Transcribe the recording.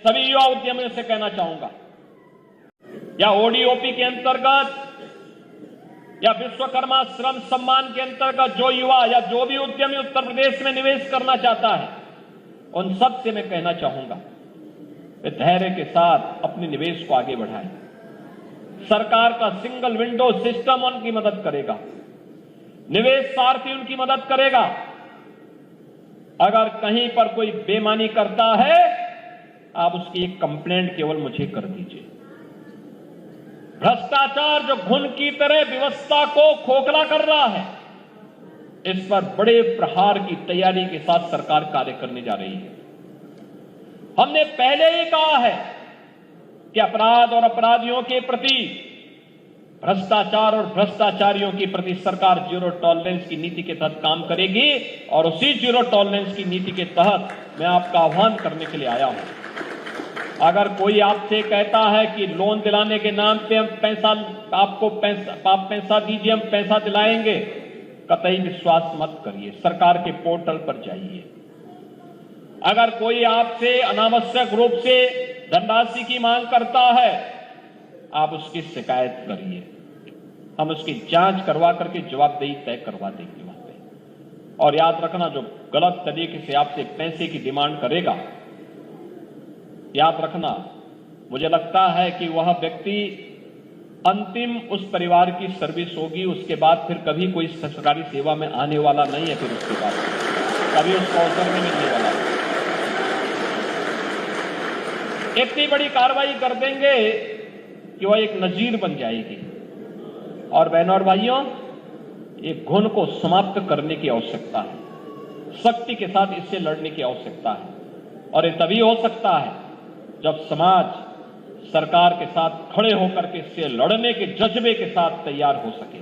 सभी युवा उद्यमियों से कहना चाहूंगा, या ओडीओपी के अंतर्गत या विश्वकर्मा श्रम सम्मान के अंतर्गत जो युवा या जो भी उद्यमी उत्तर प्रदेश में निवेश करना चाहता है, उन सब से मैं कहना चाहूंगा वे धैर्य के साथ अपने निवेश को आगे बढ़ाएं। सरकार का सिंगल विंडो सिस्टम उनकी मदद करेगा, निवेश सारथी उनकी मदद करेगा। अगर कहीं पर कोई बेईमानी करता है, आप उसकी एक कंप्लेंट केवल मुझे कर दीजिए। भ्रष्टाचार जो घुन की तरह व्यवस्था को खोखला कर रहा है, इस पर बड़े प्रहार की तैयारी के साथ सरकार कार्य करने जा रही है। हमने पहले ही कहा है कि अपराध और अपराधियों के प्रति, भ्रष्टाचार और भ्रष्टाचारियों के प्रति सरकार जीरो टॉलरेंस की नीति के तहत काम करेगी और उसी जीरो टॉलरेंस की नीति के तहत मैं आपका आह्वान करने के लिए आया हूं। अगर कोई आपसे कहता है कि लोन दिलाने के नाम पे हम आप पैसा दीजिए, हम पैसा दिलाएंगे, कतई विश्वास मत करिए। सरकार के पोर्टल पर जाइए। अगर कोई आपसे अनावश्यक रूप से धनराशि की मांग करता है, आप उसकी शिकायत करिए। हम उसकी जांच करवा करके जवाबदेही तय करवा देंगे वहां पे। और याद रखना, जो गलत तरीके से आपसे पैसे की डिमांड करेगा, याद रखना, मुझे लगता है कि वह व्यक्ति अंतिम उस परिवार की सर्विस होगी, उसके बाद फिर कभी कोई सरकारी सेवा में आने वाला नहीं है। फिर उसके बाद कभी उसको अवसर नहीं मिलने वाला। इतनी बड़ी कार्रवाई कर देंगे कि वह एक नजीर बन जाएगी। और बहनों और भाइयों, एक घुन को समाप्त करने की आवश्यकता है, सख्ती के साथ इससे लड़ने की आवश्यकता है। और ये तभी हो सकता है जब समाज सरकार के साथ खड़े होकर के इससे लड़ने के जज्बे के साथ तैयार हो सके।